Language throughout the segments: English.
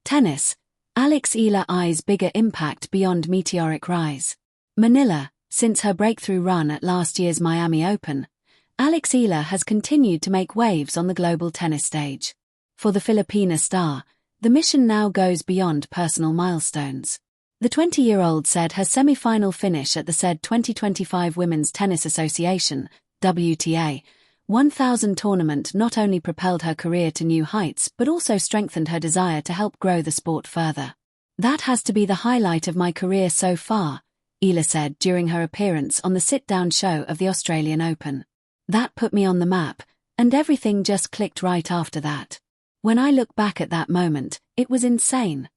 Tennis. Eala eyes bigger impact beyond meteoric rise. Manila. Since her breakthrough run at last year's Miami Open, Eala has continued to make waves on the global tennis stage. For the Filipina star, the mission now goes beyond personal milestones. The 20-year-old said her semi-final finish at the said 2025 Women's Tennis Association, WTA, 1000 tournament not only propelled her career to new heights but also strengthened her desire to help grow the sport further. "That has to be the highlight of my career so far," Eala said during her appearance on the sit-down show of the Australian Open. "That put me on the map, and everything just clicked right after that. When I look back at that moment, it was insane.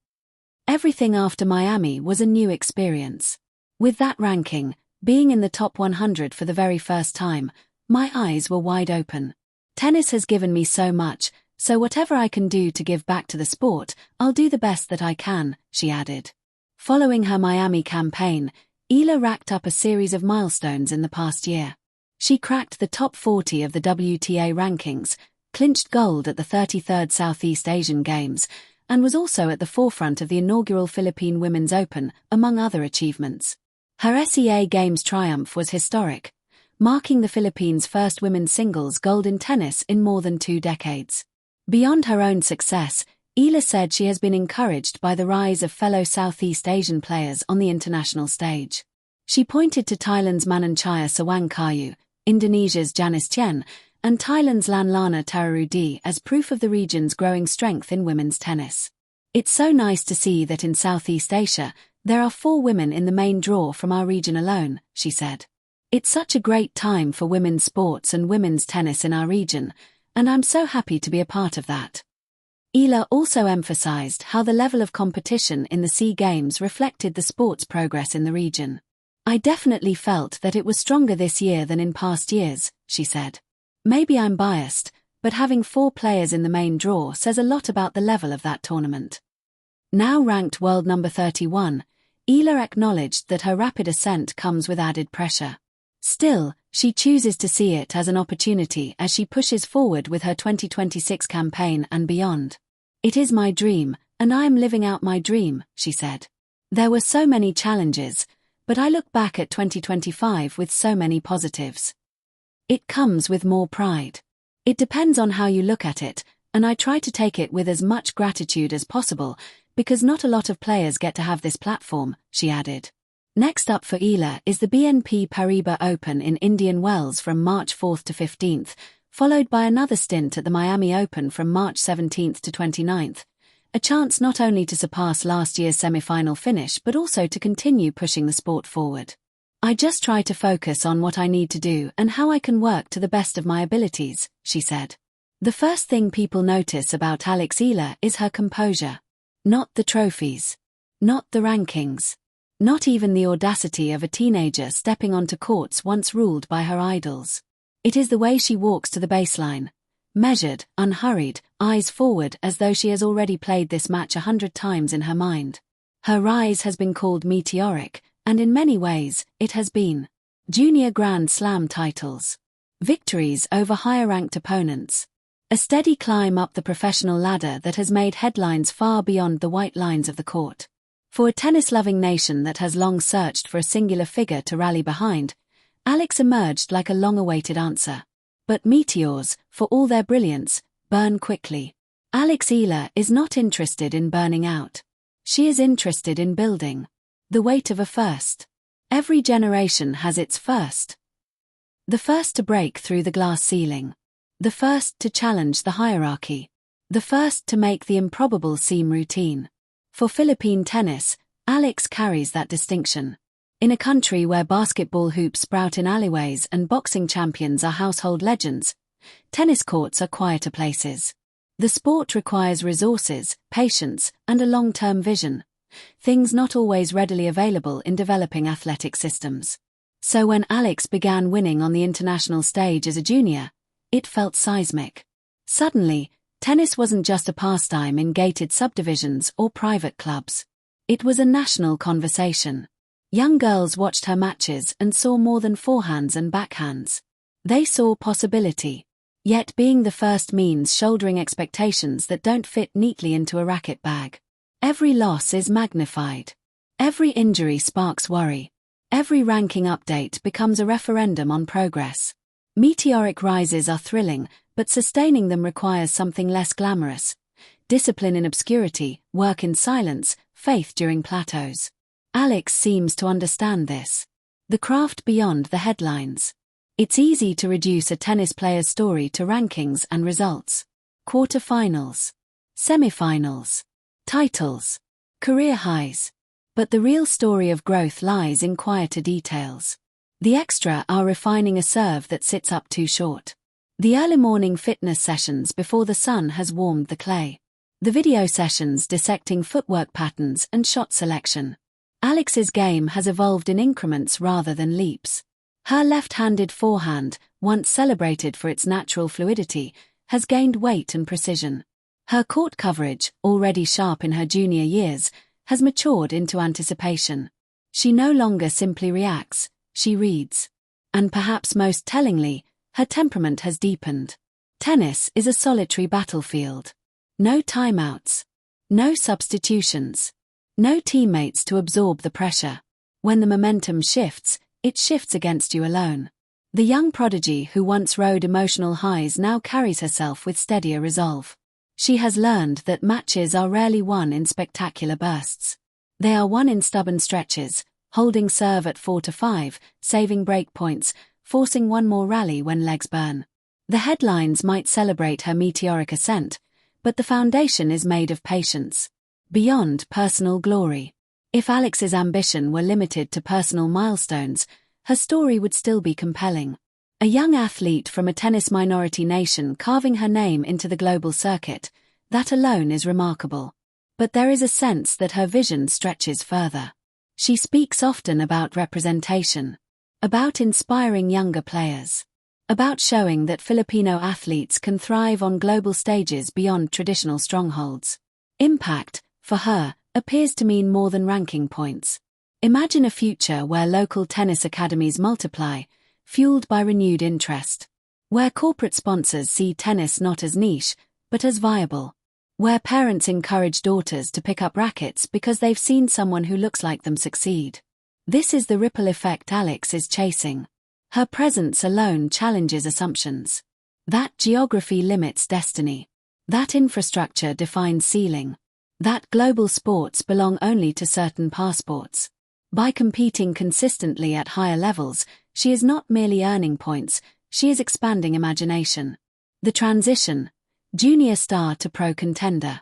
Everything after Miami was a new experience. With that ranking, being in the top 100 for the very first time, my eyes were wide open. Tennis has given me so much, so whatever I can do to give back to the sport, I'll do the best that I can," she added. Following her Miami campaign, Eala racked up a series of milestones in the past year. She cracked the top 40 of the WTA rankings, clinched gold at the 33rd Southeast Asian Games, and was also at the forefront of the inaugural Philippine Women's Open, among other achievements. Her SEA Games triumph was historic, marking the Philippines' first women's singles gold in tennis in more than 2 decades. Beyond her own success, Eala said she has been encouraged by the rise of fellow Southeast Asian players on the international stage. She pointed to Thailand's Mananchaya Sawangkayu, Indonesia's Janice Tien, and Thailand's Lanlana Tararudi as proof of the region's growing strength in women's tennis. "It's so nice to see that in Southeast Asia, there are 4 women in the main draw from our region alone," she said. "It's such a great time for women's sports and women's tennis in our region, and I'm so happy to be a part of that." Eala also emphasized how the level of competition in the SEA Games reflected the sport's progress in the region. "I definitely felt that it was stronger this year than in past years," she said. "Maybe I'm biased, but having 4 players in the main draw says a lot about the level of that tournament." Now ranked world number 31, Eala acknowledged that her rapid ascent comes with added pressure. Still, she chooses to see it as an opportunity as she pushes forward with her 2026 campaign and beyond. "It is my dream, and I am living out my dream," she said. "There were so many challenges, but I look back at 2025 with so many positives. It comes with more pride. It depends on how you look at it, and I try to take it with as much gratitude as possible, because not a lot of players get to have this platform," she added. Next up for Eala is the BNP Paribas Open in Indian Wells from March 4th to 15th, followed by another stint at the Miami Open from March 17th to 29th, a chance not only to surpass last year's semi-final finish but also to continue pushing the sport forward. "I just try to focus on what I need to do and how I can work to the best of my abilities," she said. The first thing people notice about Eala is her composure. Not the trophies. Not the rankings. Not even the audacity of a teenager stepping onto courts once ruled by her idols. It is the way she walks to the baseline. Measured, unhurried, eyes forward as though she has already played this match 100 times in her mind. Her rise has been called meteoric, and in many ways, it has been. Junior Grand Slam titles. Victories over higher-ranked opponents. A steady climb up the professional ladder that has made headlines far beyond the white lines of the court. For a tennis-loving nation that has long searched for a singular figure to rally behind, Alex emerged like a long-awaited answer. But meteors, for all their brilliance, burn quickly. Eala is not interested in burning out. She is interested in building. The weight of a first. Every generation has its first. The first to break through the glass ceiling. The first to challenge the hierarchy. The first to make the improbable seem routine. For Philippine tennis, Alex carries that distinction. In a country where basketball hoops sprout in alleyways and boxing champions are household legends, tennis courts are quieter places. The sport requires resources, patience, and a long-term vision. Things not always readily available in developing athletic systems. So when Alex began winning on the international stage as a junior, it felt seismic. Suddenly, tennis wasn't just a pastime in gated subdivisions or private clubs. It was a national conversation. Young girls watched her matches and saw more than forehands and backhands. They saw possibility. Yet being the first means shouldering expectations that don't fit neatly into a racket bag. Every loss is magnified. Every injury sparks worry. Every ranking update becomes a referendum on progress. Meteoric rises are thrilling, but sustaining them requires something less glamorous. Discipline in obscurity, work in silence, faith during plateaus. Alex seems to understand this. The craft beyond the headlines. It's easy to reduce a tennis player's story to rankings and results. Quarterfinals. Semifinals. Titles. Career highs. But the real story of growth lies in quieter details. The extra are refining a serve that sits up too short. The early morning fitness sessions before the sun has warmed the clay. The video sessions dissecting footwork patterns and shot selection. Alex's game has evolved in increments rather than leaps. Her left-handed forehand, once celebrated for its natural fluidity, has gained weight and precision. Her court coverage, already sharp in her junior years, has matured into anticipation. She no longer simply reacts, she reads. And perhaps most tellingly, her temperament has deepened. Tennis is a solitary battlefield. No timeouts. No substitutions. No teammates to absorb the pressure. When the momentum shifts, it shifts against you alone. The young prodigy who once rode emotional highs now carries herself with steadier resolve. She has learned that matches are rarely won in spectacular bursts. They are won in stubborn stretches, holding serve at 4-5, saving break points, forcing one more rally when legs burn. The headlines might celebrate her meteoric ascent, but the foundation is made of patience. Beyond personal glory. If Alex's ambition were limited to personal milestones, her story would still be compelling. A young athlete from a tennis minority nation carving her name into the global circuit, that alone is remarkable. But there is a sense that her vision stretches further. She speaks often about representation, about inspiring younger players, about showing that Filipino athletes can thrive on global stages beyond traditional strongholds. Impact, for her, appears to mean more than ranking points. Imagine a future where local tennis academies multiply, fueled by renewed interest. Where corporate sponsors see tennis not as niche, but as viable. Where parents encourage daughters to pick up rackets because they've seen someone who looks like them succeed. This is the ripple effect Alex is chasing. Her presence alone challenges assumptions. That geography limits destiny. That infrastructure defines ceiling. That global sports belong only to certain passports. By competing consistently at higher levels, she is not merely earning points, she is expanding imagination. The transition, junior star to pro contender.